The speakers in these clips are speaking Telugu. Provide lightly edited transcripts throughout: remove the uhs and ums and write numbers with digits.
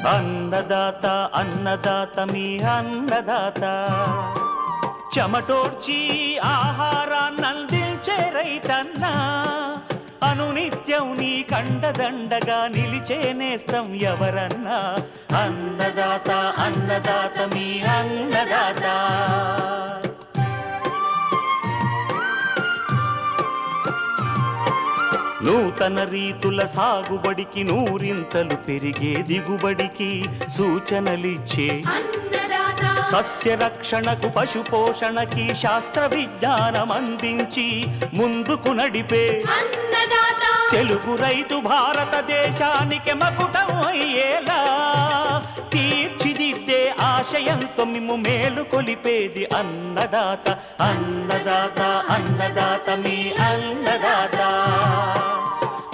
అన్నదాత అన్నదాత మీ అన్నదాత, చెమటోడ్చి ఆహారాన్నందించే రైతన్నా, అనునిత్యం నీ కండదండగా నిలిచే నేస్తం ఎవరన్నా. అన్నదాత అన్నదాత మీ అన్నదాత. నూతన రీతుల సాగుబడికి, నూరింతలు పెరిగే దిగుబడికి సూచనలిచ్చే సస్య రక్షణకు, పశు పోషణకి శాస్త్ర విజ్ఞానం అందించి ముందుకు నడిపే తెలుగు రైతు భారతదేశానికి మకుటం అయ్యేలా తీర్చిదిద్దే ఆశయంతో మిమ్ము మేలు కొలిపేది అన్నదాత. అన్నదాత అన్నదాత మీ అన్నదాత.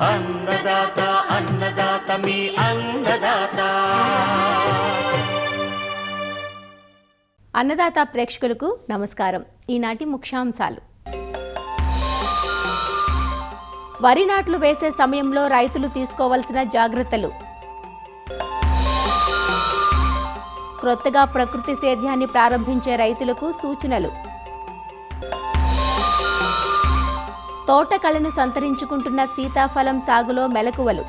అన్నదాత అన్నదాత మీ అన్నదాత. అన్నదాత ప్రేక్షకులకు నమస్కారం. ఈనాటి ముఖ్యాంశాలు: వరి నాట్లు వేసే సమయంలో రైతులు తీసుకోవాల్సిన జాగ్రత్తలు, క్రొత్తగా ప్రకృతి సేద్యాన్ని ప్రారంభించే రైతులకు సూచనలు, తోటకళను సంతరించుకుంటున్న సీతాఫలం సాగులో మెలకువలు,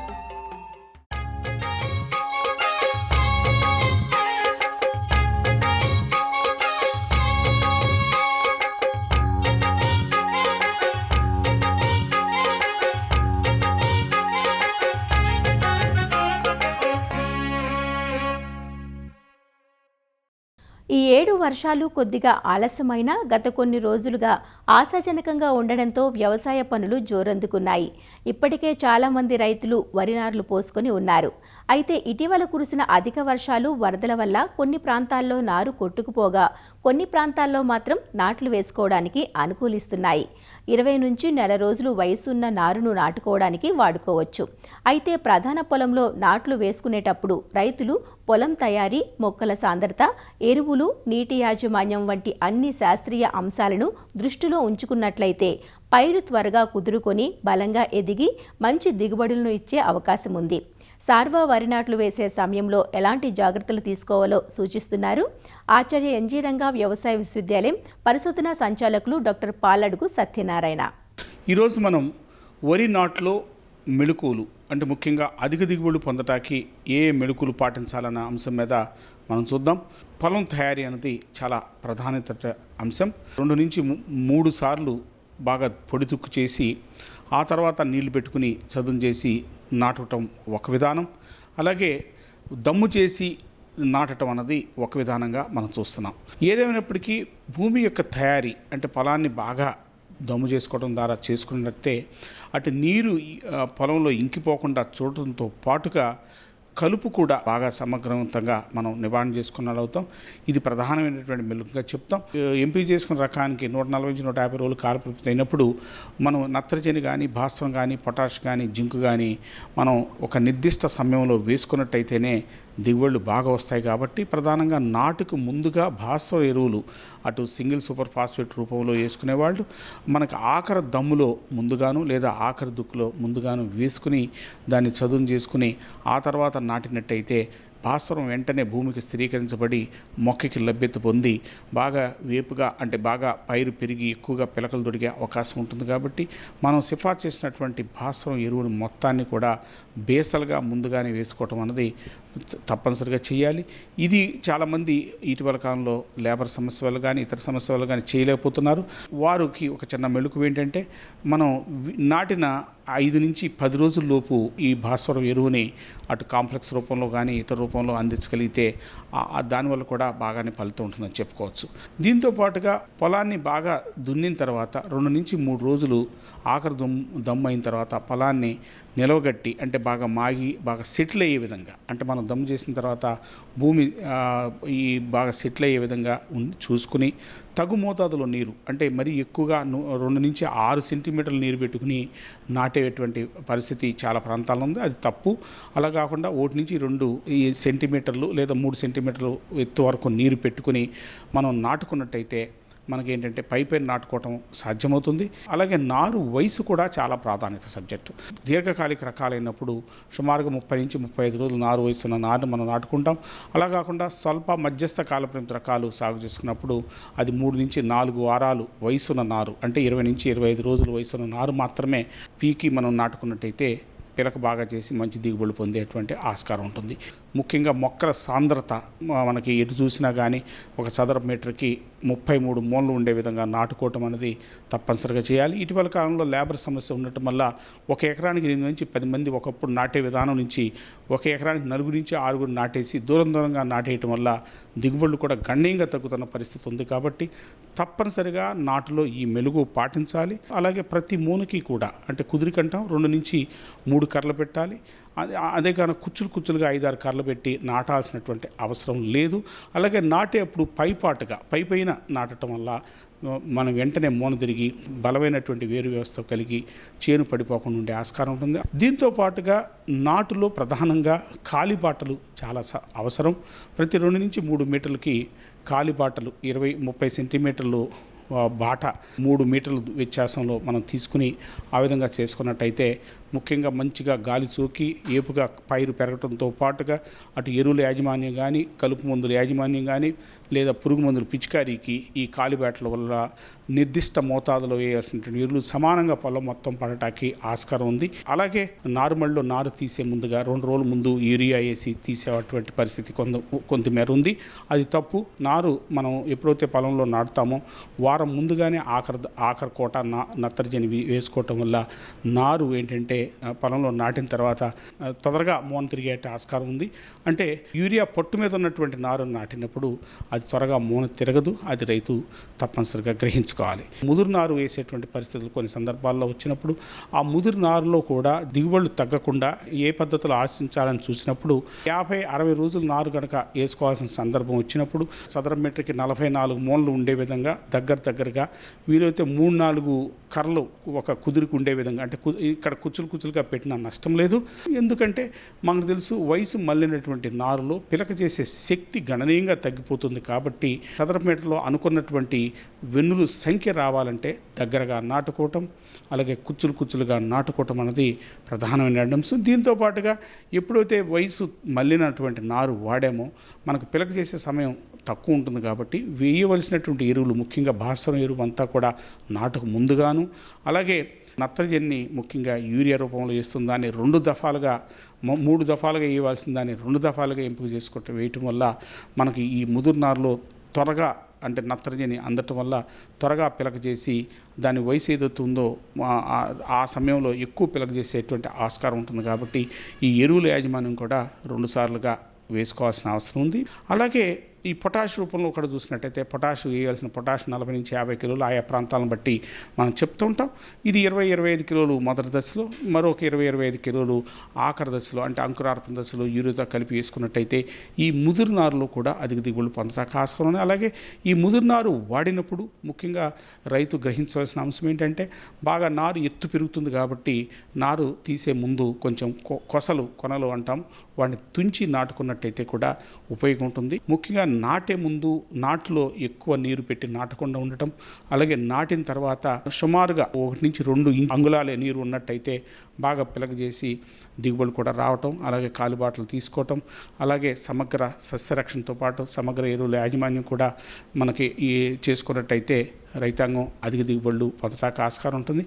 ఈ 7 వర్షాలు కొద్దిగా ఆలస్యమైన గత కొన్ని రోజులుగా ఆశాజనకంగా ఉండడంతో వ్యవసాయ పనులు జోరందుకున్నాయి. ఇప్పటికే చాలా మంది రైతులు వరి నార్లు పోసుకొని ఉన్నారు. అయితే ఇటీవల కురిసిన అధిక వర్షాలు, వరదల వల్ల కొన్ని ప్రాంతాల్లో నారు కొట్టుకుపోగా కొన్ని ప్రాంతాల్లో మాత్రం నాట్లు వేసుకోవడానికి అనుకూలిస్తున్నాయి. 20 నుంచి నెల రోజులు వయసున్న నారును నాటుకోవడానికి వాడుకోవచ్చు. అయితే ప్రధాన పొలంలో నాట్లు వేసుకునేటప్పుడు రైతులు పొలం తయారీ, మొక్కల సాంద్రత, ఎరువులు, నీటి యాజమాన్యం వంటి అన్ని శాస్త్రీయ అంశాలను దృష్టిలో ఉంచుకున్నట్లయితే పైరు త్వరగా కుదురుకొని బలంగా ఎదిగి మంచి దిగుబడులను ఇచ్చే అవకాశం ఉంది. సార్వా వరి నాట్లు వేసే సమయంలో ఎలాంటి జాగ్రత్తలు తీసుకోవాలో సూచిస్తున్నారు ఆచార్య ఎన్జీ రంగా వ్యవసాయ విశ్వవిద్యాలయం పరిశోధనా సంచాలకులు డాక్టర్ పాలడుగు సత్యనారాయణ. ఈరోజు మనం వరి నాట్లో మెళుకువలు, అంటే ముఖ్యంగా అధిక దిగుబడులు పొందటానికి ఏ మెళుకువలు పాటించాలన్న అంశం మీద మనం చూద్దాం. పొలం తయారీ అనేది చాలా ప్రాధాన్యత అంశం. 2 నుంచి 3 సార్లు బాగా పొడితుక్కు చేసి ఆ తర్వాత నీళ్లు పెట్టుకుని చదును చేసి నాటడం ఒక విధానం. అలాగే దమ్ము చేసి నాటడం అన్నది ఒక విధానంగా మనం చూస్తున్నాం. ఏదేమైనప్పటికీ భూమి యొక్క తయారీ, అంటే పొలాన్ని బాగా దమ్ము చేసుకోవడం ద్వారా చేసుకున్నట్టే అటు నీరు పొలంలో ఇంకిపోకుండా చూడటంతో పాటుగా కలుపు కూడా బాగా సమగ్రవంతంగా మనం నివారణ చేసుకున్నట్లవుతాం. ఇది ప్రధానమైనటువంటి మెలుగుగా చెప్తాం. ఎంపిక చేసుకున్న రకానికి 140 నుంచి 150 రోజులు కాలపరిమితి అయినప్పుడు మనం నత్రజని కానీ, భాస్వరం కానీ, పొటాష్ కానీ, జింక్ కానీ మనం ఒక నిర్దిష్ట సమయంలో వేసుకున్నట్టయితేనే దిగుబడులు బాగా వస్తాయి. కాబట్టి ప్రధానంగా నాటుకు ముందుగా భాస్వర ఎరువులు అటు సింగిల్ సూపర్ ఫాస్ఫేట్ రూపంలో వేసుకునేవాళ్ళు మనకు ఆఖరి దమ్ములో ముందుగాను లేదా ఆఖరి దుక్కులో ముందుగాను వేసుకుని దాన్ని చదును చేసుకుని ఆ తర్వాత నాటినట్టయితే భాస్వరం వెంటనే భూమికి స్థిరీకరించబడి మొక్కకి లభ్యత పొంది బాగా వేపుగా, అంటే బాగా పైరు పెరిగి ఎక్కువగా పిలకలు దొరికే అవకాశం ఉంటుంది. కాబట్టి మనం సిఫార్సు చేసినటువంటి భాస్వరం ఎరువులు మొత్తాన్ని కూడా బేసలుగా ముందుగానే వేసుకోవటం అన్నది తప్పనిసరిగా చేయాలి. ఇది చాలామంది ఇటీవల కాలంలో లేబర్ సమస్య వల్ల కానీ ఇతర సమస్య వల్ల కానీ చేయలేకపోతున్నారు. వారికి ఒక చిన్న మెళుకు ఏంటంటే మనం నాటిన 5 నుంచి 10 రోజుల్లోపు ఈ భాస్వరం ఎరువుని అటు కాంప్లెక్స్ రూపంలో కానీ ఇతర రూపంలో అందించగలిగితే దానివల్ల కూడా బాగానే ఫలితం ఉంటుందని చెప్పుకోవచ్చు. దీంతో పాటుగా పొలాన్ని బాగా దున్నిన తర్వాత 2 నుంచి 3 రోజులు ఆఖరి దమ్ము అయిన తర్వాత పొలాన్ని నిలవగట్టి, అంటే బాగా మాగి బాగా సెటిల్ అయ్యే విధంగా, అంటే మనం దమ్ము చేసిన తర్వాత భూమి ఈ బాగా సెటిల్ అయ్యే విధంగా చూసుకుని తగు మోతాదులో నీరు, అంటే మరీ ఎక్కువగా 2 నుంచి 6 సెంటీమీటర్ల నీరు పెట్టుకుని నాటేటువంటి పరిస్థితి చాలా ప్రాంతాల్లో ఉంది. అది తప్పు. అలా కాకుండా 1 నుంచి 2 సెంటీమీటర్లు లేదా 3 సెంటీమీటర్లు ఎత్తు వరకు నీరు పెట్టుకుని మనం నాటుకున్నట్టయితే మనకి ఏంటంటే పైపైన నాటుకోవటం సాధ్యమవుతుంది. అలాగే నారు వయసు కూడా చాలా ప్రాధాన్యత సబ్జెక్టు. దీర్ఘకాలిక రకాలైనప్పుడు సుమారుగా 30 నుంచి 35 రోజులు నారు వయసున్న నారుని మనం నాటుకుంటాం. అలా కాకుండా స్వల్ప మధ్యస్థ కాలపరిమిత రకాలు సాగు చేసుకున్నప్పుడు అది 3 నుంచి 4 వారాలు వయసున్న నారు, అంటే 20 నుంచి 25 రోజులు వయసున్న నారు మాత్రమే పీకి మనం నాటుకున్నట్టయితే పిలక బాగా చేసి మంచి దిగుబడులు పొందేటువంటి ఆస్కారం ఉంటుంది. ముఖ్యంగా మొక్కల సాంద్రత మనకి ఎటు చూసినా కానీ ఒక చదరపు మీటర్కి 33 మూలలు ఉండే విధంగా నాటుకోవటం అనేది తప్పనిసరిగా చేయాలి. ఇటీవల కాలంలో లేబర్ సమస్య ఉండటం వల్ల ఒక ఎకరానికి 8 నుంచి 10 మంది ఒకప్పుడు నాటే విధానం నుంచి ఒక ఎకరానికి 4 నుంచి 6 నాటేసి దూరంగా నాటేయటం వల్ల దిగుబడులు కూడా గణనీయంగా తగ్గుతున్న పరిస్థితి ఉంది. కాబట్టి తప్పనిసరిగా నాటులో ఈ మెలుగు పాటించాలి. అలాగే ప్రతి మూనకి కూడా అంటే కుదిరికంటాం 2 నుంచి 3 కర్రలు పెట్టాలి. అదే కానీ కుచ్చులుగా 5-6 కర్రలు పెట్టి నాటాల్సినటువంటి అవసరం లేదు. అలాగే నాటేప్పుడు పైపైన నాటడం వల్ల మనం వెంటనే మూన తిరిగి బలమైనటువంటి వేరు వ్యవస్థ కలిగి చేను పడిపోకుండా ఉండే ఆస్కారం ఉంటుంది. దీంతో పాటుగా నాటులో ప్రధానంగా కాలిబాటలు చాలా అవసరం. ప్రతి 2 నుంచి 3 మీటర్లకి కాలిబాటలు 20-30 సెంటీమీటర్లు బాట 3 మీటర్ల వ్యత్యాసంలో మనం తీసుకుని ఆ విధంగా చేసుకున్నట్టయితే ముఖ్యంగా మంచిగా గాలి సోకి ఏపుగా పైరు పెరగడంతో పాటుగా అటు ఎరువుల యాజమాన్యం కానీ కలుపు మందుల యాజమాన్యం కానీ లేదా పురుగు మందుల పిచికారీకి ఈ కాలిబాటల వల్ల నిర్దిష్ట మోతాదులో వేయాల్సినటువంటి ఎరువులు సమానంగా పొలం మొత్తం పడటానికి ఆస్కారం ఉంది. అలాగే నారుమడిలో నారు తీసే ముందుగా 2 రోజుల ముందు యూరియా వేసి తీసేటువంటి పరిస్థితి కొంతమేర ఉంది. అది తప్పు. నారు మనం ఎప్పుడైతే పొలంలో నాటుతామో వారం ముందుగానే ఆఖరి కోట నత్రజని వేసుకోవటం వల్ల నారు ఏంటంటే పొలంలో నాటిన తర్వాత తొందరగా మూన తిరిగే ఆస్కారం ఉంది. అంటే యూరియా పొట్టు మీద ఉన్నటువంటి నారు నాటినప్పుడు అది త్వరగా మూన తిరగదు. అది రైతు తప్పనిసరిగా గ్రహించుకోవాలి. ముదురు నారు వేసేటువంటి పరిస్థితులు కొన్ని సందర్భాల్లో వచ్చినప్పుడు ఆ ముదురు నారులో కూడా దిగుబడులు తగ్గకుండా ఏ పద్ధతిలో ఆశించాలని చూసినప్పుడు 50-60 రోజులు నారు కనుక వేసుకోవాల్సిన సందర్భం వచ్చినప్పుడు చదరపు మీటర్కి 44 మూలలు ఉండే విధంగా దగ్గరగా వీలైతే 3-4 కర్రలు ఒక కుదురుకు ఉండే విధంగా, అంటే ఇక్కడ కుచ్చులుగా పెట్టినా నష్టం లేదు. ఎందుకంటే మనకు తెలుసు వయసు మళ్ళినటువంటి నారులో పిలక చేసే శక్తి గణనీయంగా తగ్గిపోతుంది. కాబట్టి చదరపు మీటర్లో అనుకున్నటువంటి వెన్నులు సంఖ్య రావాలంటే దగ్గరగా నాటుకోవటం, అలాగే కుచ్చులుగా నాటుకోవటం అనేది ప్రధానమైన అంశం. దీంతో పాటుగా ఎప్పుడైతే వయసు మళ్ళినటువంటి నారు వాడామో మనకు పిలక చేసే సమయం తక్కువ ఉంటుంది. కాబట్టి వేయవలసినటువంటి ఎరువులు ముఖ్యంగా భాస్వరం ఎరువు అంతా కూడా నాటుకు ముందుగాను, అలాగే నత్రజనిని ముఖ్యంగా యూరియా రూపంలో వేస్తుంది దాన్ని 2 దఫాలుగా 3 దఫాలుగా వేయవలసిన దాన్ని 2 దఫాలుగా ఎంపిక చేసుకోవటం వేయటం వల్ల మనకి ఈ ముదురు నారులో త్వరగా అంటే నత్రజని అందటం వల్ల త్వరగా పిలక చేసి దాని వయసు ఏదవుతుందో ఆ సమయంలో ఎక్కువ పిలక చేసేటువంటి ఆస్కారం ఉంటుంది. కాబట్టి ఈ ఎరువుల యాజమాన్యం కూడా 2 సార్లుగా వేసుకోవాల్సిన అవసరం ఉంది. అలాగే ఈ పొటాష్ రూపంలో కూడా చూసినట్టయితే పొటాష్ వేయాల్సిన పొటాష్ 40 నుంచి 50 కిలోలు ఆయా ప్రాంతాలను బట్టి మనం చెప్తూ ఉంటాం. ఇది 20-25 కిలోలు మొదటి దశలో, మరొక 20-25 కిలోలు ఆఖరి దశలో అంటే అంకురార్పణ దశలో యూరియాతో కలిపి వేసుకున్నట్టయితే ఈ ముదురు నారులో కూడా అధిక దిగుబడులు పొందడానికి ఆస్కారం ఉంది. అలాగే ఈ ముదురు నారు వాడినప్పుడు ముఖ్యంగా రైతు గ్రహించవలసిన అంశం ఏంటంటే బాగా నారు ఎత్తు పెరుగుతుంది. కాబట్టి నారు తీసే ముందు కొంచెం కొనలు అంటాం, వాటిని తుంచి నాటుకున్నట్టయితే కూడా ఉపయోగం ఉంటుంది. ముఖ్యంగా నాటే ముందు నాటులో ఎక్కువ నీరు పెట్టి నాటకుండా ఉండటం, అలాగే నాటిన తర్వాత సుమారుగా 1 నుంచి 2 అంగుళాలే నీరు ఉన్నట్టయితే బాగా పిలక చేసి దిగుబడులు కూడా రావటం, అలాగే కాలిబాటలు తీసుకోవటం, అలాగే సమగ్ర సస్యరక్షణతో పాటు సమగ్ర ఎరువుల యాజమాన్యం కూడా మనకి చేసుకున్నట్టయితే రైతాంగం అధిక దిగుబడులు పొందటానికి ఆస్కారం ఉంటుంది.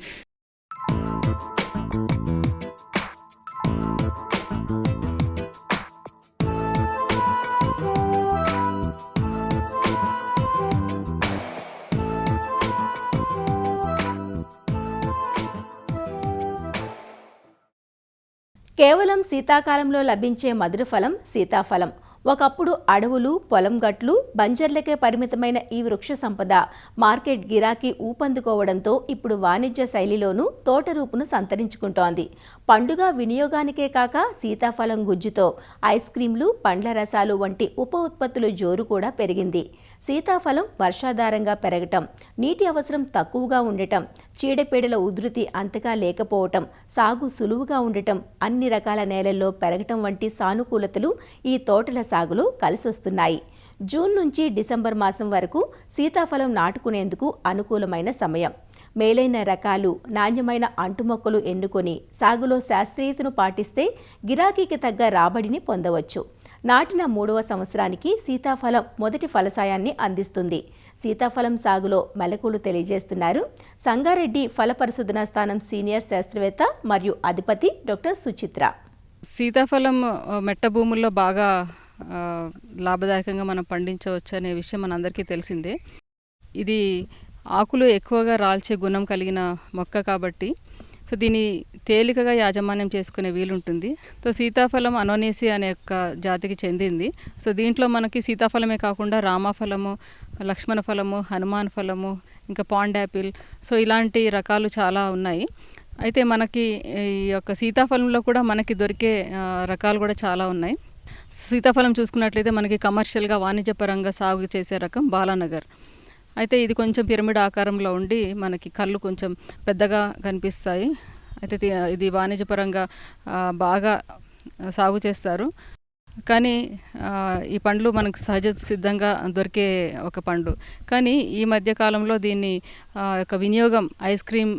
కేవలం శీతాకాలంలో లభించే మధుర ఫలం సీతాఫలం. ఒకప్పుడు అడవులు, పొలం గట్లు, బంజర్లకే పరిమితమైన ఈ వృక్ష సంపద మార్కెట్ గిరాకీ ఊపందుకోవడంతో ఇప్పుడు వాణిజ్య శైలిలోనూ తోట రూపును సంతరించుకుంటోంది. పండుగ వినియోగానికే కాక సీతాఫలం గుజ్జుతో ఐస్ క్రీంలు, పండ్ల రసాలు వంటి ఉప ఉత్పత్తుల జోరు కూడా పెరిగింది. సీతాఫలం వర్షాధారంగా పెరగటం, నీటి అవసరం తక్కువగా ఉండటం, చీడపీడల ఉధృతి అంతగా లేకపోవటం, సాగు సులువుగా ఉండటం, అన్ని రకాల నేలల్లో పెరగటం వంటి సానుకూలతలు ఈ తోటల సాగులో కలిసొస్తున్నాయి. జూన్ నుంచి డిసెంబర్ మాసం వరకు సీతాఫలం నాటుకునేందుకు అనుకూలమైన సమయం. మేలైన రకాలు, నాణ్యమైన అంటుమొక్కలు ఎన్నుకొని సాగులో శాస్త్రీయతను పాటిస్తే గిరాకీకి తగ్గ రాబడిని పొందవచ్చు. నాటిన 3వ సంవత్సరానికి సీతాఫలం మొదటి ఫలసాయాన్ని అందిస్తుంది. సీతాఫలం సాగులో మెలకువలు తెలియజేస్తున్నారు సంగారెడ్డి ఫల పరిశోధనా స్థానం సీనియర్ శాస్త్రవేత్త మరియు అధిపతి డాక్టర్ సుచిత్ర. సీతాఫలం మెట్ట భూముల్లో బాగా లాభదాయకంగా మనం పండించవచ్చు అనే విషయం మనందరికీ తెలిసిందే. ఇది ఆకులు ఎక్కువగా రాల్చే గుణం కలిగిన మొక్క కాబట్టి దీన్ని తేలికగా యాజమాన్యం చేసుకునే వీలుంటుంది. సీతాఫలం అనోనేసి అనే యొక్క జాతికి చెందింది. దీంట్లో మనకి సీతాఫలమే కాకుండా రామఫలము, లక్ష్మణ ఫలము, హనుమాన్ ఫలము, ఇంకా పాండ్ యాపిల్, ఇలాంటి రకాలు చాలా ఉన్నాయి. అయితే మనకి ఈ యొక్క సీతాఫలంలో కూడా మనకి దొరికే రకాలు కూడా చాలా ఉన్నాయి. సీతాఫలం చూసుకున్నట్లయితే మనకి కమర్షియల్గా వాణిజ్యపరంగా సాగు చేసే రకం బాలానగర్. అయితే ఇది కొంచెం పిరమిడ్ ఆకారంలో ఉండి మనకి కళ్ళు కొంచెం పెద్దగా కనిపిస్తాయి. అయితే ఇది వాణిజ్యపరంగా బాగా సాగు చేస్తారు. కానీ ఈ పండ్లు మనకు సహజ సిద్ధంగా దొరికే ఒక పండు. కానీ ఈ మధ్య కాలంలో దీన్ని యొక్క వినియోగం ఐస్ క్రీమ్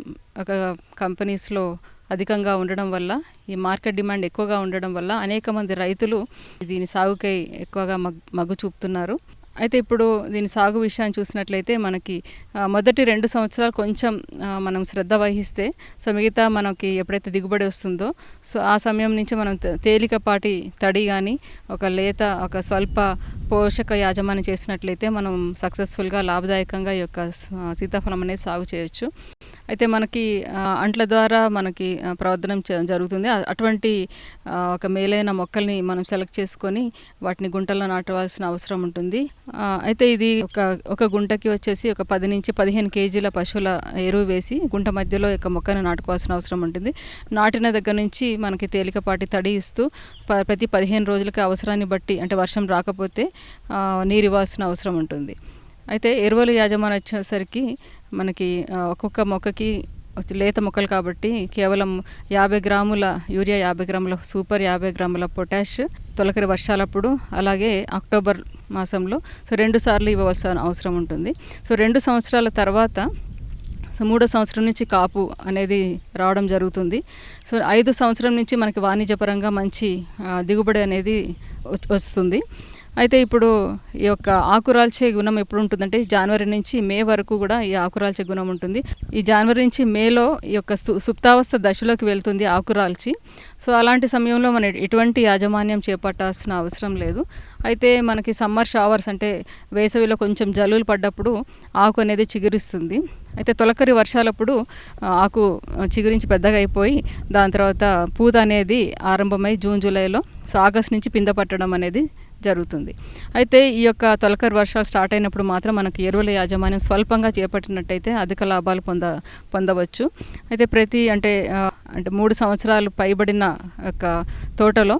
కంపెనీస్లో అధికంగా ఉండడం వల్ల, ఈ మార్కెట్ డిమాండ్ ఎక్కువగా ఉండడం వల్ల అనేక మంది రైతులు దీని సాగుకై ఎక్కువగా మగ్గు చూపుతున్నారు. అయితే ఇప్పుడు దీని సాగు విషయాన్ని చూసినట్లయితే మనకి మొదటి 2 సంవత్సరాలు కొంచెం మనం శ్రద్ధ వహిస్తే మిగతా మనకి ఎప్పుడైతే దిగుబడి వస్తుందో ఆ సమయం నుంచి మనం తేలికపాటి తడి కానీ ఒక స్వల్ప పోషక యాజమాన్యం చేసినట్లయితే మనం సక్సెస్ఫుల్గా లాభదాయకంగా ఈ యొక్క సీతాఫలం అనేది సాగు చేయొచ్చు. అయితే మనకి అంట్ల ద్వారా మనకి ప్రవర్ధనం జరుగుతుంది. అటువంటి ఒక మేలైన మొక్కల్ని మనం సెలెక్ట్ చేసుకొని వాటిని గుంటల్లో నాటవలసిన అవసరం ఉంటుంది. అయితే ఇది ఒక గుంటకి వచ్చేసి ఒక 10 నుంచి 15 కేజీల పశువుల ఎరువు వేసి గుంట మధ్యలో యొక్క మొక్కను నాటుకోవాల్సిన అవసరం ఉంటుంది. నాటిన దగ్గర నుంచి మనకి తేలికపాటి తడి ఇస్తూ ప్రతి 15 రోజులకి అవసరాన్ని బట్టి, అంటే వర్షం రాకపోతే నీరు ఇవ్వాల్సిన అవసరం ఉంటుంది. అయితే ఎరువుల యాజమాన్యం వచ్చేసరికి మనకి ఒక్కొక్క మొక్కకి లేత మొక్కలు కాబట్టి కేవలం 50 గ్రాముల యూరియా, 50 గ్రాముల సూపర్, 50 గ్రాముల పొటాష్ తొలకరి వర్షాలప్పుడు, అలాగే అక్టోబర్ మాసంలో 2 సార్లు ఇవ్వవలసిన అవసరం ఉంటుంది. 2 సంవత్సరాల తర్వాత 3వ సంవత్సరం నుంచి కాపు అనేది రావడం జరుగుతుంది. 5వ సంవత్సరం నుంచి మనకి వాణిజ్యపరంగా మంచి దిగుబడి అనేది వస్తుంది. అయితే ఇప్పుడు ఈ యొక్క ఆకురాల్చే గుణం ఎప్పుడు ఉంటుందంటే జనవరి నుంచి మే వరకు కూడా ఈ ఆకురాల్చే గుణం ఉంటుంది. ఈ జనవరి నుంచి మేలో ఈ యొక్క సుప్తావస్థ దశలోకి వెళ్తుంది ఆకురాల్చి. అలాంటి సమయంలో మనం ఎటువంటి యాజమాన్యం చేపట్టాల్సిన అవసరం లేదు. అయితే మనకి సమ్మర్ షవర్స్, అంటే వేసవిలో కొంచెం జల్లులు పడ్డప్పుడు ఆకు అనేది చిగురిస్తుంది. అయితే తొలకరి వర్షాలప్పుడు ఆకు చిగురించి పెద్దగా అయిపోయి దాని తర్వాత పూత అనేది ఆరంభమై జూన్ జూలైలో ఆగస్ట్ నుంచి పిందె పట్టడం అనేది జరుగుతుంది. అయితే ఈ యొక్క తొలకరి వర్షాలు స్టార్ట్ అయినప్పుడు మాత్రం మనకి ఎరువుల యాజమాన్యం స్వల్పంగా చేపట్టినట్టయితే అధిక లాభాలు పొందవచ్చు. అయితే అంటే 3 సంవత్సరాలు పైబడిన యొక్క తోటలో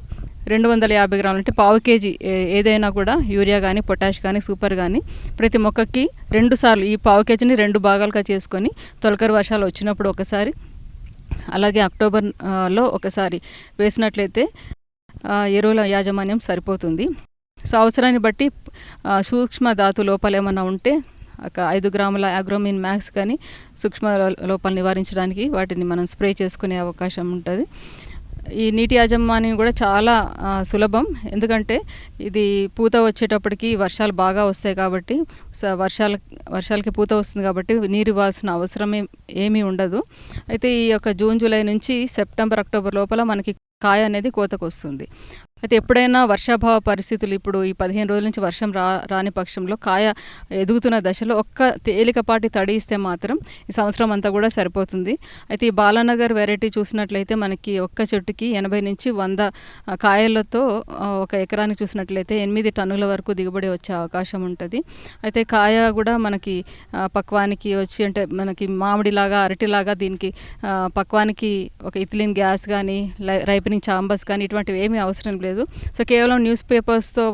250 గ్రాములు, అంటే పావు కేజీ ఏదైనా కూడా యూరియా కానీ, పొటాష్ కానీ, సూపర్ కానీ ప్రతి మొక్కకి 2 సార్లు ఈ పావు కేజీని 2 భాగాలుగా చేసుకొని తొలకరి వర్షాలు వచ్చినప్పుడు ఒకసారి, అలాగే అక్టోబర్లో ఒకసారి వేసినట్లయితే ఎరువుల యాజమాన్యం సరిపోతుంది. అవసరాన్ని బట్టి సూక్ష్మ ధాతు లోపాలు ఏమన్నా ఉంటే ఒక 5 గ్రాముల అగ్రోమిన్ మ్యాక్స్ కానీ సూక్ష్మ లోపాలు నివారించడానికి వాటిని మనం స్ప్రే చేసుకునే అవకాశం ఉంటుంది. ఈ నీటి యాజమాన్యం కూడా చాలా సులభం. ఎందుకంటే ఇది పూత వచ్చేటప్పటికి వర్షాలు బాగా వస్తాయి కాబట్టి, వర్షాలకి పూత వస్తుంది కాబట్టి నీరు ఇవ్వాల్సిన అవసరం ఏమీ ఉండదు. అయితే ఈ యొక్క జూన్ జూలై నుంచి సెప్టెంబర్ అక్టోబర్ లోపల మనకి కాయ అనేది కోతకు వస్తుంది. అయితే ఎప్పుడైనా వర్షాభావ పరిస్థితులు, ఇప్పుడు ఈ 15 రోజుల నుంచి వర్షం రాని పక్షంలో కాయ ఎదుగుతున్న దశలో ఒక్క తేలికపాటి తడి ఇస్తే మాత్రం ఈ సంవత్సరం అంతా కూడా సరిపోతుంది. అయితే ఈ బాలానగర్ వెరైటీ చూసినట్లయితే మనకి ఒక్క చెట్టుకి 80 నుంచి 100 కాయలతో ఒక ఎకరానికి చూసినట్లయితే 8 టన్నుల వరకు దిగుబడి వచ్చే అవకాశం ఉంటుంది. అయితే కాయ కూడా మనకి పక్వానికి వచ్చి, అంటే మనకి మామిడిలాగా, అరటిలాగా దీనికి పక్వానికి ఒక ఇథిలిన్ గ్యాస్ కానీ, రైపనింగ్ చాంబర్స్ కానీ ఇటువంటివి ఏమీ అవసరం లేదు. కేవలం న్యూస్ పేపర్స్తో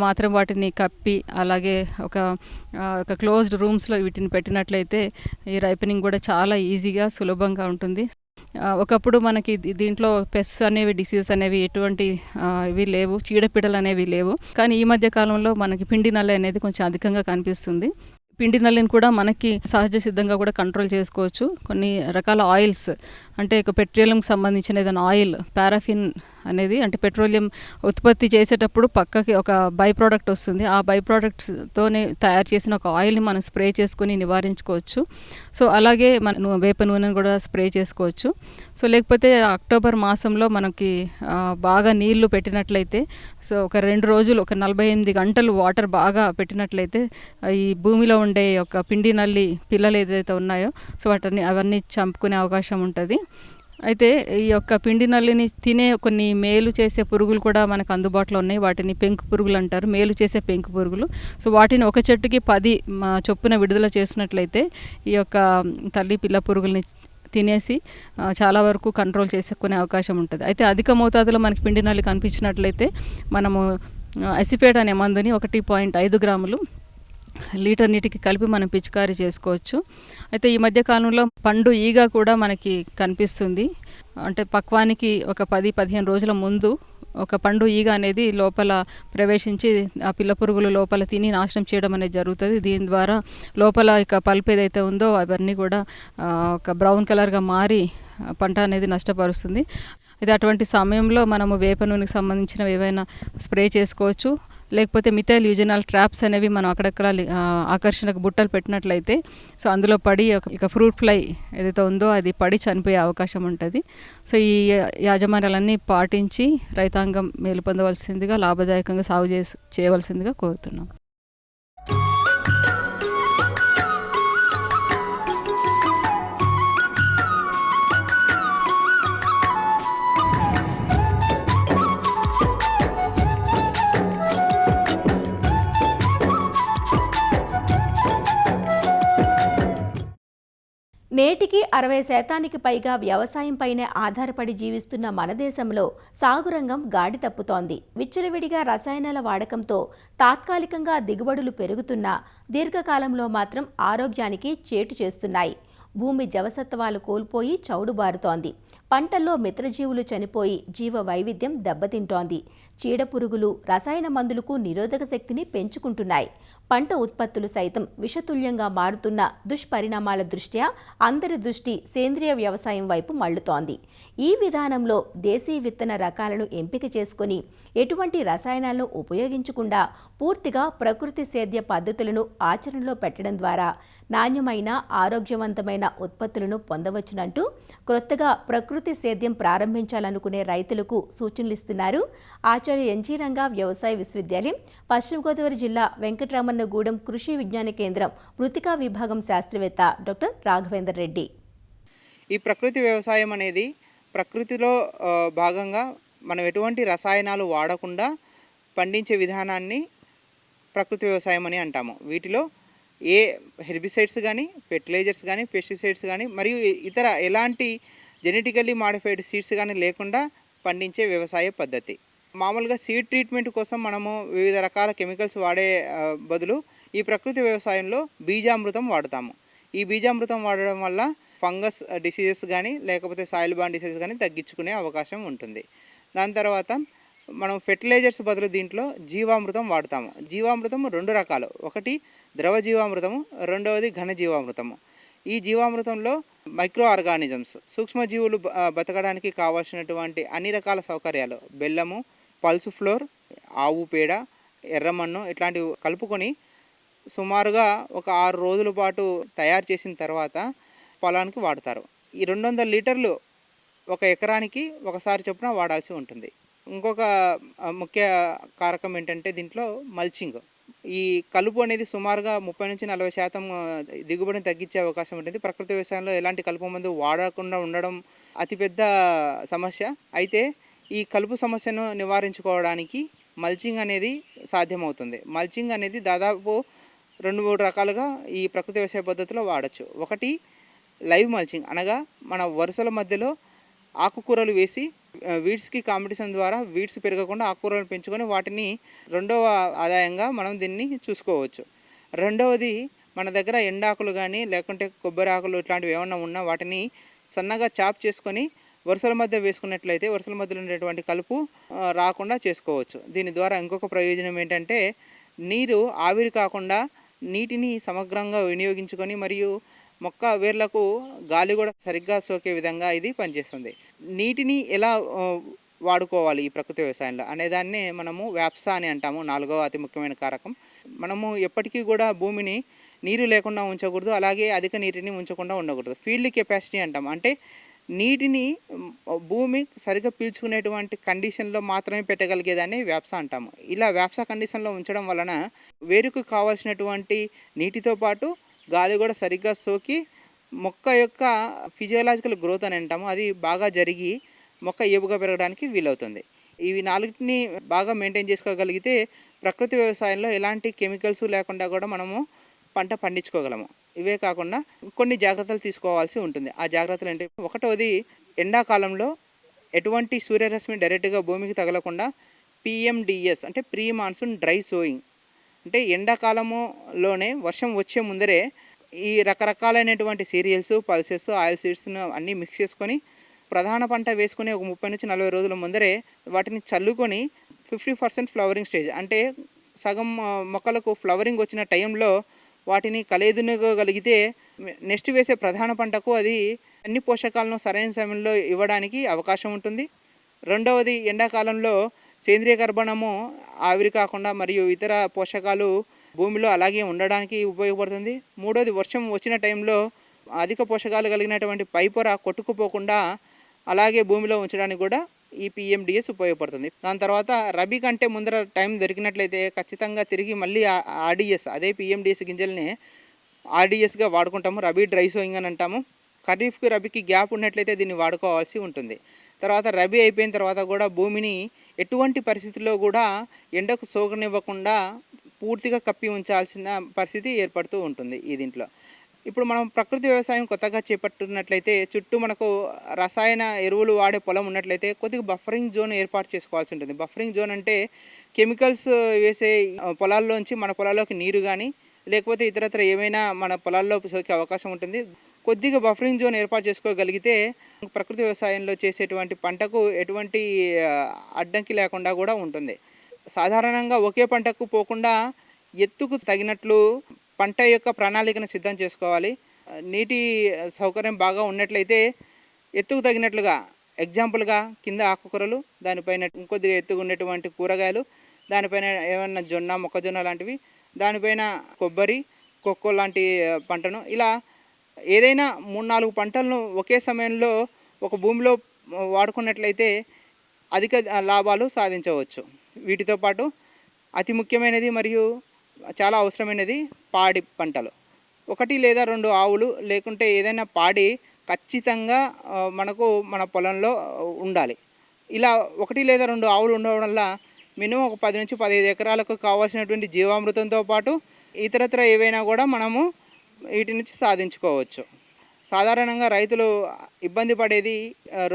మాత్రం వాటిని కప్పి, అలాగే ఒక క్లోజ్డ్ రూమ్స్లో వీటిని పెట్టినట్లయితే ఈ రైపనింగ్ కూడా చాలా ఈజీగా, సులభంగా ఉంటుంది. ఒకప్పుడు మనకి దీంట్లో పెస్ట్ అనేవి, డిసీజెస్ అనేవి ఎటువంటి ఇవి లేవు, చీడపీడలు అనేవి లేవు. కానీ ఈ మధ్య కాలంలో మనకి పిండి నల్లి అనేది కొంచెం అధికంగా కనిపిస్తుంది. పిండి నల్లిని కూడా మనకి సహజ సిద్ధంగా కూడా కంట్రోల్ చేసుకోవచ్చు. కొన్ని రకాల ఆయిల్స్, అంటే పెట్రోలియంకి సంబంధించిన ఏదైనా ఆయిల్, పారాఫిన్ అనేది, అంటే పెట్రోలియం ఉత్పత్తి చేసేటప్పుడు పక్కకి ఒక బై ప్రోడక్ట్ వస్తుంది. ఆ బై ప్రోడక్ట్స్తోనే తయారు చేసిన ఒక ఆయిల్ని మనం స్ప్రే చేసుకొని నివారించుకోవచ్చు. సో అలాగే మనం వేప నూనెను కూడా స్ప్రే చేసుకోవచ్చు. సో లేకపోతే అక్టోబర్ మాసంలో మనకి బాగా నీళ్లు పెట్టినట్లయితే, సో ఒక 2 రోజులు, ఒక 48 గంటలు వాటర్ బాగా పెట్టినట్లయితే ఈ భూమిలో ఉండే ఒక పిండి నల్లి పిల్లలు ఏదైతే ఉన్నాయో సో అవన్నీ చంపుకునే అవకాశం ఉంటుంది. అయితే ఈ యొక్క పిండి నల్లిని తినే కొన్ని మేలు చేసే పురుగులు కూడా మనకు అందుబాటులో ఉన్నాయి. వాటిని పెంకు పురుగులు అంటారు, మేలు చేసే పెంకు పురుగులు. సో వాటిని ఒక చెట్టుకి 10 చొప్పున విడుదల చేసినట్లయితే ఈ యొక్క తల్లి పిల్ల పురుగుల్ని తినేసి చాలా వరకు కంట్రోల్ చేసుకునే అవకాశం ఉంటుంది. అయితే అధిక మోతాదులో మనకి పిండి నల్లి కనిపించినట్లయితే మనము అసిఫేట్ అనే మందుని 1.5 గ్రాములు లీటర్ నీటికి కలిపి మనం పిచికారీ చేసుకోవచ్చు. అయితే ఈ మధ్య కాలంలో పండు ఈగ కూడా మనకి కనిపిస్తుంది. అంటే పక్వానికి ఒక 10-15 రోజుల ముందు ఒక పండు ఈగ అనేది లోపల ప్రవేశించి ఆ పిల్ల పురుగులు లోపల తిని నాశనం చేయడం అనేది జరుగుతుంది. దీని ద్వారా లోపల ఇక పల్ప్ ఏదైతే ఉందో అవన్నీ కూడా ఒక బ్రౌన్ కలర్గా మారి పంట అనేది నష్టపరుస్తుంది. అయితే అటువంటి సమయంలో మనము వేప నూనెకి సంబంధించినవి ఏవైనా స్ప్రే చేసుకోవచ్చు. లేకపోతే మిథైల్ యూజనల్ ట్రాప్స్ అనేవి మనం అక్కడక్కడ ఆకర్షణకు బుట్టలు పెట్టినట్లయితే సో అందులో పడి ఇక ఫ్రూట్ ఫ్లై ఏదైతే ఉందో అది పడి చనిపోయే అవకాశం ఉంటుంది. సో ఈ యాజమాన్యాలన్నీ పాటించి రైతాంగం మేలు పొందవలసిందిగా, లాభదాయకంగా సాగు చేయవలసిందిగా కోరుతున్నాం. నేటికి 60% పైగా వ్యవసాయంపైనే ఆధారపడి జీవిస్తున్న మన దేశంలో సాగురంగం గాడి తప్పుతోంది. విచ్చలవిడిగా రసాయనాల వాడకంతో తాత్కాలికంగా దిగుబడులు పెరుగుతున్నా దీర్ఘకాలంలో మాత్రం ఆరోగ్యానికి చేటు చేస్తున్నాయి. భూమి జవసత్వాలు కోల్పోయి చౌడుబారుతోంది. పంటల్లో మిత్రజీవులు చనిపోయి జీవ వైవిధ్యం దెబ్బతింటోంది. చీడపురుగులు రసాయన మందులకు నిరోధక శక్తిని పెంచుకుంటున్నాయి. పంట ఉత్పత్తులు సైతం విషతుల్యంగా మారుతున్న దుష్పరిణామాల దృష్ట్యా అందరి దృష్టి సేంద్రియ వ్యవసాయం వైపు మళ్లుతోంది. ఈ విధానంలో దేశీ విత్తన రకాలను ఎంపిక చేసుకుని ఎటువంటి రసాయనాలను ఉపయోగించకుండా పూర్తిగా ప్రకృతి సేద్య పద్ధతులను ఆచరణలో పెట్టడం ద్వారా నాణ్యమైన ఆరోగ్యవంతమైన ఉత్పత్తులను పొందవచ్చునంటూ క్రొత్తగా ప్రకృతి సేద్యం ప్రారంభించాలనుకునే రైతులకు సూచనలు ఇస్తున్నారు ఆచార్య ఎన్జీ రంగా వ్యవసాయ విశ్వవిద్యాలయం, పశ్చిమ గోదావరి జిల్లా వెంకటరామన్నగూడెం కృషి విజ్ఞాన కేంద్రం మృతికా విభాగం శాస్త్రవేత్త డాక్టర్ రాఘవేందర్ రెడ్డి. ఈ ప్రకృతి వ్యవసాయం అనేది ప్రకృతిలో భాగంగా మనం ఎటువంటి రసాయనాలు వాడకుండా పండించే విధానాన్ని ప్రకృతి వ్యవసాయం అని అంటాము. వీటిలో ఏ హెర్బిసైడ్స్ కానీ, ఫెర్టిలైజర్స్ కానీ, పెస్టిసైడ్స్ కానీ మరియు ఇతర ఎలాంటి జెనెటికల్లీ మాడిఫైడ్ సీడ్స్ కానీ లేకుండా పండించే వ్యవసాయ పద్ధతి. మామూలుగా సీడ్ ట్రీట్మెంట్ కోసం మనము వివిధ రకాల కెమికల్స్ వాడే బదులు ఈ ప్రకృతి వ్యవసాయంలో బీజామృతం వాడతాము. ఈ బీజామృతం వాడడం వల్ల ఫంగస్ డిసీజెస్ కానీ లేకపోతే సాయిల్ బార్న్ డిసీజెస్ కానీ తగ్గించుకునే అవకాశం ఉంటుంది. దాని తర్వాత మనం ఫెర్టిలైజర్స్ బదులు దీంట్లో జీవామృతం వాడతాము. జీవామృతం 2 రకాలు, ఒకటి ద్రవ జీవామృతము, రెండవది ఘన జీవామృతము. ఈ జీవామృతంలో మైక్రో ఆర్గానిజమ్స్, సూక్ష్మజీవులు బతకడానికి కావాల్సినటువంటి అన్ని రకాల సౌకర్యాలు, బెల్లము, పల్సు ఫ్లోర్, ఆవు పేడ, ఎర్రమన్ను ఇట్లాంటివి కలుపుకొని సుమారుగా ఒక 6 రోజుల పాటు తయారు చేసిన తర్వాత పొలానికి వాడతారు. ఈ 200 లీటర్లు ఒక ఎకరానికి ఒకసారి చొప్పున వాడాల్సి ఉంటుంది. ఇంకొక ముఖ్య కారకం ఏంటంటే దీంట్లో మల్చింగ్. ఈ కలుపు అనేది సుమారుగా 30-40% దిగుబడిని తగ్గించే అవకాశం ఉంటుంది. ప్రకృతి వ్యవసాయంలో ఎలాంటి కలుపు మందు వాడకుండా ఉండడం అతిపెద్ద సమస్య. అయితే ఈ కలుపు సమస్యను నివారించుకోవడానికి మల్చింగ్ అనేది సాధ్యమవుతుంది. మల్చింగ్ అనేది దాదాపు 2-3 రకాలుగా ఈ ప్రకృతి వ్యవసాయ పద్ధతిలో వాడచ్చు. ఒకటి లైవ్ మల్చింగ్, అనగా మన వరుసల మధ్యలో ఆకుకూరలు వేసి వీడ్స్కి కాంపిటీషన్ ద్వారా వీడ్స్ పెరగకుండా ఆకుకూరలు పెంచుకొని వాటిని రెండవ ఆదాయంగా మనం దీన్ని చూసుకోవచ్చు. రెండవది మన దగ్గర ఎండాకులు కానీ లేకుంటే కొబ్బరి ఆకులు ఇట్లాంటివి ఏమన్నా ఉన్నా వాటిని సన్నగా చాప్ చేసుకొని వరుసల మధ్య వేసుకున్నట్లయితే వరుసల మధ్యలో ఉండేటువంటి కలుపు రాకుండా చేసుకోవచ్చు. దీని ద్వారా ఇంకొక ప్రయోజనం ఏంటంటే నీరు ఆవిరి కాకుండా నీటిని సమగ్రంగా వినియోగించుకొని మరియు మొక్క వేర్లకు గాలి కూడా సరిగ్గా సోకే విధంగా ఇది పనిచేస్తుంది. నీటిని ఎలా వాడుకోవాలి ఈ ప్రకృతి వ్యవసాయంలో అనేదాన్ని మనము వ్యాప్స అని అంటాము. 4వ అతి ముఖ్యమైన కారకం. మనము ఎప్పటికీ కూడా భూమిని నీరు లేకుండా ఉంచకూడదు, అలాగే అధిక నీటిని ఉంచకుండా ఉండకూడదు. ఫీల్డ్ కెపాసిటీ అంటాం. అంటే నీటిని భూమి సరిగ్గా పీల్చుకునేటువంటి కండిషన్లో మాత్రమే పెట్టగలిగేదాన్ని వ్యాప్స అంటాము. ఇలా వ్యాప్స కండిషన్లో ఉంచడం వలన వేరుకు కావాల్సినటువంటి నీటితో పాటు గాలి కూడా సరిగ్గా సోకి మొక్క యొక్క ఫిజియోలాజికల్ గ్రోత్ అని అంటాము, అది బాగా జరిగి మొక్క ఏపుగా పెరగడానికి వీలవుతుంది. ఇవి 4టిని బాగా మెయింటైన్ చేసుకోగలిగితే ప్రకృతి వ్యవసాయంలో ఎలాంటి కెమికల్స్ లేకుండా కూడా మనము పంట పండించుకోగలము. ఇవే కాకుండా కొన్ని జాగ్రత్తలు తీసుకోవాల్సి ఉంటుంది. ఆ జాగ్రత్తలు ఏంటి? 1వది, ఎండాకాలంలో ఎటువంటి సూర్యరశ్మి డైరెక్ట్గా భూమికి తగలకుండా PMDS అంటే ప్రీ మాన్సూన్ డ్రై సోయింగ్, అంటే ఎండాకాలంలోనే వర్షం వచ్చే ముందరే ఈ రకరకాలైనటువంటి సీరియల్స్, పల్సెస్, ఆయిల్ సీడ్స్ను అన్నీ మిక్స్ చేసుకొని ప్రధాన పంట వేసుకుని ఒక 30 నుంచి 40 రోజుల ముందరే వాటిని చల్లుకొని 50% ఫ్లవరింగ్ స్టేజ్, అంటే సగం మొక్కలకు ఫ్లవరింగ్ వచ్చిన టైంలో వాటిని కలేదునగలిగితే నెక్స్ట్ వేసే ప్రధాన పంటకు అది అన్ని పోషకాలను సరైన సమయంలో ఇవ్వడానికి అవకాశం ఉంటుంది. 2వది, ఎండాకాలంలో సేంద్రియ కర్బనము ఆవిరి కాకుండా మరియు ఇతర పోషకాలు భూమిలో అలాగే ఉండడానికి ఉపయోగపడుతుంది. 3వది, వర్షం వచ్చిన టైంలో అధిక పోషకాలు కలిగినటువంటి పైపొర కొట్టుకుపోకుండా అలాగే భూమిలో ఉంచడానికి కూడా ఈ PMDS ఉపయోగపడుతుంది. దాని తర్వాత రబీ కంటే ముందర టైం దొరికినట్లయితే ఖచ్చితంగా తిరిగి మళ్ళీ RDS, అదే PMDS గింజల్ని RDSగా వాడుకుంటాము. రబీ డ్రై సోయింగ్ అని అంటాము. ఖరీఫ్కి రబీకి గ్యాప్ ఉన్నట్లయితే దీన్ని వాడుకోవాల్సి ఉంటుంది. తర్వాత రబీ అయిపోయిన తర్వాత కూడా భూమిని ఎటువంటి పరిస్థితుల్లో కూడా ఎండకు సోకనివ్వకుండా పూర్తిగా కప్పి ఉంచాల్సిన పరిస్థితి ఏర్పడుతూ ఉంటుంది ఈ దీంట్లో. ఇప్పుడు మనం ప్రకృతి వ్యవసాయం కొత్తగా చేపట్టినట్లయితే చుట్టూ మనకు రసాయన ఎరువులు వాడే పొలం ఉన్నట్లయితే కొద్దిగా బఫరింగ్ జోన్ ఏర్పాటు చేసుకోవాల్సి ఉంటుంది. బఫరింగ్ జోన్ అంటే కెమికల్స్ వేసే పొలాల్లోంచి మన పొలాల్లోకి నీరు కానీ లేకపోతే ఇతరత్ర ఏమైనా మన పొలాల్లో సోకే అవకాశం ఉంటుంది. కొద్దిగా బఫరింగ్ జోన్ ఏర్పాటు చేసుకోగలిగితే ప్రకృతి వ్యవసాయంలో చేసేటువంటి పంటకు ఎటువంటి అడ్డంకి లేకుండా కూడా ఉంటుంది. సాధారణంగా ఒకే పంటకు పోకుండా ఎత్తుకు తగినట్లు పంట యొక్క ప్రణాళికను సిద్ధం చేసుకోవాలి. నీటి సౌకర్యం బాగా ఉన్నట్లయితే ఎత్తుకు తగినట్లుగా, ఎగ్జాంపుల్గా కింద ఆకుకూరలు, దానిపైన ఇంకొద్దిగా ఎత్తుగా ఉండేటువంటి కూరగాయలు, దానిపైన ఏమన్నా జొన్న, మొక్కజొన్న లాంటివి, దానిపైన కొబ్బరి, కొక్కో లాంటి పంటను, ఇలా ఏదైనా 3-4 పంటలను ఒకే సమయంలో ఒక భూమిలో వాడుకున్నట్లయితే అధిక లాభాలు సాధించవచ్చు. వీటితో పాటు అతి ముఖ్యమైనది మరియు చాలా అవసరమైనది పాడి పంటలు. 1 లేదా 2 ఆవులు లేకుంటే ఏదైనా పాడి ఖచ్చితంగా మనకు మన పొలంలో ఉండాలి. ఇలా 1 లేదా 2 ఆవులు ఉండడం వల్ల మినిమం ఒక 10 నుంచి 15 ఎకరాలకు కావాల్సినటువంటి జీవామృతంతో పాటు ఇతరత్ర ఏవైనా కూడా మనము వీటి నుంచి సాధించుకోవచ్చు. సాధారణంగా రైతులు ఇబ్బంది పడేది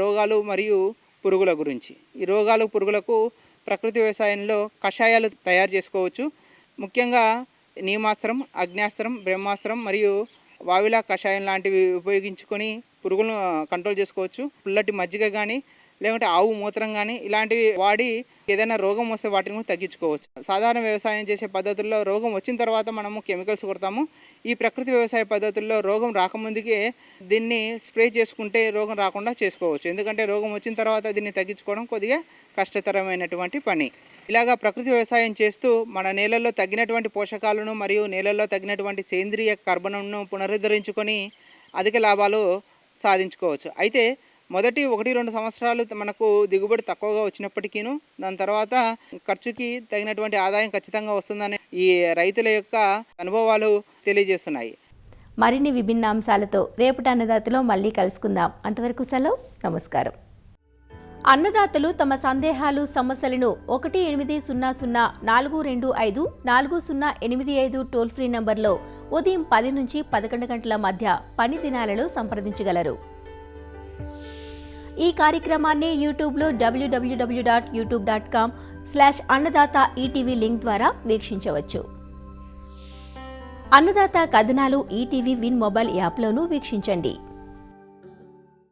రోగాలు మరియు పురుగుల గురించి. ఈ రోగాలు, పురుగులకు ప్రకృతి వ్యవసాయంలో కషాయాలు తయారు చేసుకోవచ్చు. ముఖ్యంగా నీమాస్త్రం, అగ్నాస్త్రం, బ్రహ్మాస్త్రం మరియు వావిలా కషాయం లాంటివి ఉపయోగించుకొని పురుగులను కంట్రోల్ చేసుకోవచ్చు. పుల్లటి మజ్జిగ కానీ లేకుంటే ఆవు మూత్రం కానీ ఇలాంటివి వాడి ఏదైనా రోగం వస్తే వాటిని తగ్గించుకోవచ్చు. సాధారణ వ్యవసాయం చేసే పద్ధతుల్లో రోగం వచ్చిన తర్వాత మనము కెమికల్స్ కొడతాము. ఈ ప్రకృతి వ్యవసాయ పద్ధతుల్లో రోగం రాకముందుకే దీన్ని స్ప్రే చేసుకుంటే రోగం రాకుండా చేసుకోవచ్చు. ఎందుకంటే రోగం వచ్చిన తర్వాత దీన్ని తగ్గించుకోవడం కొద్దిగా కష్టతరమైనటువంటి పని. ఇలాగా ప్రకృతి వ్యవసాయం చేస్తూ మన నేలల్లో తగ్గినటువంటి పోషకాలను మరియు నేలల్లో తగ్గినటువంటి సేంద్రియ కర్బనంను పునరుద్ధరించుకొని అధిక లాభాలు సాధించుకోవచ్చు. అయితే మొదటి 1-2 సంవత్సరాలు మనకు దిగుబడి తక్కువగా వచ్చినప్పటికీను దాని తర్వాత ఖర్చుకి తగినటువంటి ఆదాయం ఖచ్చితంగా వస్తుందని ఈ రైతుల యొక్క అనుభవాలు తెలియజేస్తున్నాయి. మరిన్ని విభిన్న అంశాలతో రేపటి అన్నదాతలో మళ్ళీ కలుసుకుందాం. అంతవరకు సెలవు, నమస్కారం. అన్నదాతలు తమ సందేహాలు, సమస్యలను 1800-425-4085 టోల్ ఫ్రీ నంబర్లో ఉదయం 10 నుంచి 11 గంటల మధ్య పని దినాలలో సంప్రదించగలరు. ఈ కార్యక్రమాన్ని యూట్యూబ్లో www.youtube.com/అన్నదాత ఈటీవీ లింక్ ద్వారా వీక్షించవచ్చు. అన్నదాత కథనాలు ఈటీవీ విన్ మొబైల్ యాప్లోనూ వీక్షించండి.